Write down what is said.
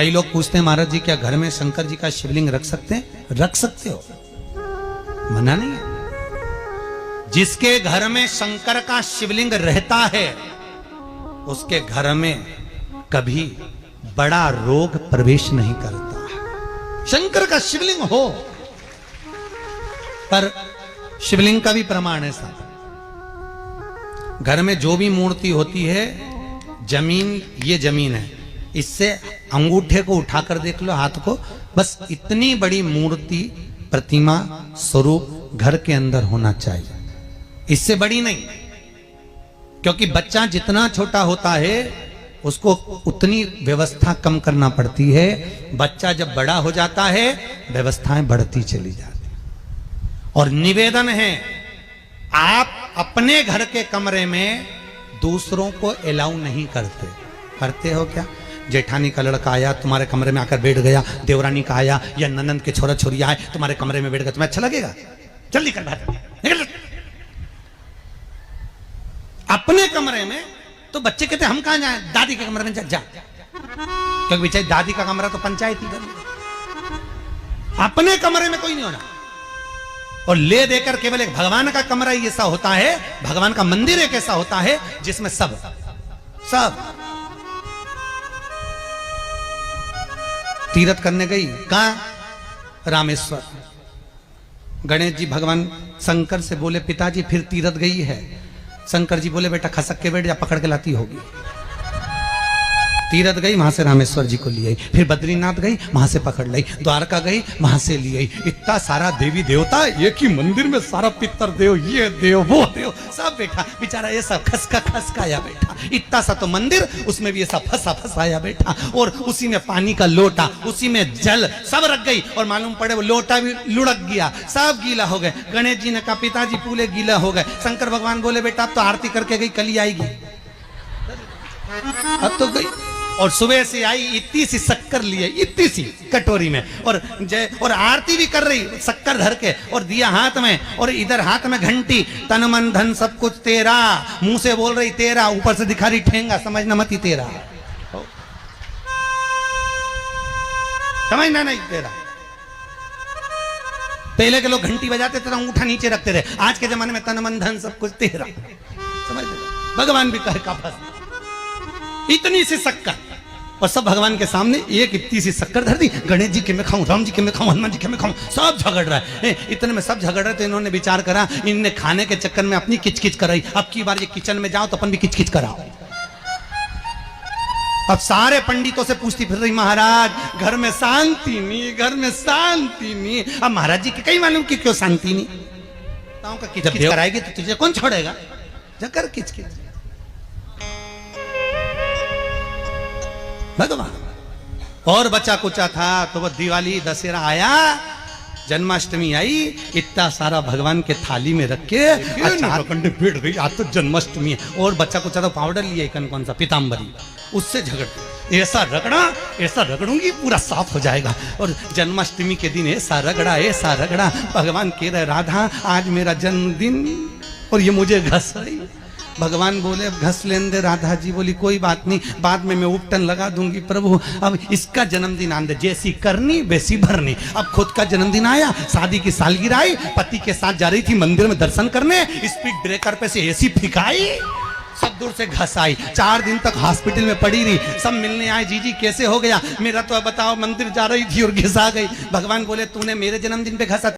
कई लोग पूछते हैं महाराज जी क्या घर में शंकर जी का शिवलिंग रख सकते हैं? रख सकते हो, मना नहीं है। जिसके घर में शंकर का शिवलिंग रहता है उसके घर में कभी बड़ा रोग प्रवेश नहीं करता। शंकर का शिवलिंग हो, पर शिवलिंग का भी प्रमाण है साहब। घर में जो भी मूर्ति होती है, जमीन ये जमीन है, इससे अंगूठे को उठाकर देख लो, हाथ को, बस इतनी बड़ी मूर्ति, प्रतिमा, स्वरूप घर के अंदर होना चाहिए, इससे बड़ी नहीं। क्योंकि बच्चा जितना छोटा होता है उसको उतनी व्यवस्था कम करना पड़ती है। बच्चा जब बड़ा हो जाता है व्यवस्थाएं बढ़ती चली जाती। और निवेदन है, आप अपने घर के कमरे में दूसरों को अलाउ नहीं करते। करते हो क्या? जेठानी का लड़का आया तुम्हारे कमरे में आकर बैठ गया, देवरानी का आया या ननंद के छोरा छोरी आए तुम्हारे कमरे में बैठ गया, तुम्हें अच्छा लगेगा? जल्दी कर बाहर निकल। अपने कमरे में तो बच्चे कहते हम कहां जाएं? दादी के कमरे में जा। क्योंकि बेचारी दादी का कमरा तो पंचायती घर, अपने कमरे में कोई नहीं होना। और ले देकर केवल एक भगवान का कमरा ही ऐसा होता है, भगवान का मंदिर एक ऐसा होता है जिसमें सब तीर्थ करने गई। कहां? रामेश्वर। गणेश जी भगवान शंकर से बोले पिताजी फिर तीर्थ गई है। शंकर जी बोले बेटा खसक के बैठ जा, पकड़ के लाती होगी। तीर्थ गई, वहां से रामेश्वर जी को ले आई, फिर बद्रीनाथ गई, वहां से पकड़ लाई, द्वारका गई, वहां से ले आई। इतना सारा देवी देवता एक ही मंदिर में, सारा पितर देव, ये देव वो देव सब बैठा, बेचारा ये सब खसकाया बैठा। इतना सा तो मंदिर, उसमें भी ऐसा फंसाया बैठा। और उसी में पानी का लोटा, उसी में जल सब रख गई, और मालूम पड़े वो लोटा भी लुढ़क गया, सब गीला हो गए। गणेश जी ने कहा पिताजी पूरे गीला हो गए। शंकर भगवान बोले बेटा अब तो आरती करके गई, कल ही आएगी। अब तो गई, और सुबह से आई, इतनी सी शक्कर लिए, इतनी सी कटोरी में, और आरती भी कर रही शक्कर धर के, और दिया हाथ में, और इधर हाथ में घंटी, तन मन धन सब कुछ तेरा, मुंह से बोल रही तेरा, ऊपर से दिखा रही ठेंगा, समझना मत ही तेरा, समझना नहीं तेरा। पहले के लोग घंटी बजाते थे, अंगूठा नीचे रखते थे। आज के जमाने में तन मन धन सब कुछ तेरा, समझ भगवान भी कहे का फंस इतनी सी शक्कर, और सब भगवान के सामने एक इतनी सी शक्कर धर दी। गणेश जी के मैं खाऊं, राम जी के मैं खाऊं, हनुमान जी के मैं खाऊं, सब झगड़ रहा है। इतने में सब झगड़ रहे, तो इन्होंने विचार करा, इनने खाने के चक्कर में अपनी किचकिच कराई। अब की बार ये किचन में जाओ तो अपन भी किचकिच कराओ। अब सारे पंडितों से पूछती फिर रही, महाराज घर में शांति नहीं, घर में शांति नहीं। अब महाराज जी के कई मालूम की क्यों शांति नहीं, का किचकिच कराएगी तो तुझे कौन छोड़ेगा, जाकर किचकिच। भगवान और बचा कुचा था तो वो दिवाली दशहरा आया, जन्माष्टमी आई, इतना सारा भगवान के थाली में रख के कंडे बैठ गई। आज तो जन्माष्टमी है, और बच्चा कुचा तो पाउडर लिए कौन सा पीताम्बरी, उससे झगड़ ऐसा रगड़ूंगी पूरा साफ हो जाएगा। और जन्माष्टमी के दिन ऐसा रगड़ा, भगवान कह रहे राधा आज मेरा जन्मदिन और ये मुझे घस रही। भगवान बोले अब घस लेने दे। राधा जी बोली कोई बात नहीं, बाद में मैं उपटन लगा दूंगी प्रभु, अब इसका जन्मदिन आने दे, जैसी करनी वैसी भरनी। अब खुद का जन्मदिन आया, शादी की सालगिरह आई, पति के साथ जा रही थी मंदिर में दर्शन करने, स्पीड ब्रेकर पे से एसी फिकाई, सब दूर से घस आई। 4 दिन तक हॉस्पिटल में पड़ी रही, सब मिलने आए, जीजी कैसे हो गया? मेरा तो बताओ मंदिर जा रही थी और घिसा गई। भगवान बोले तूने मेरे जन्मदिन पे घसा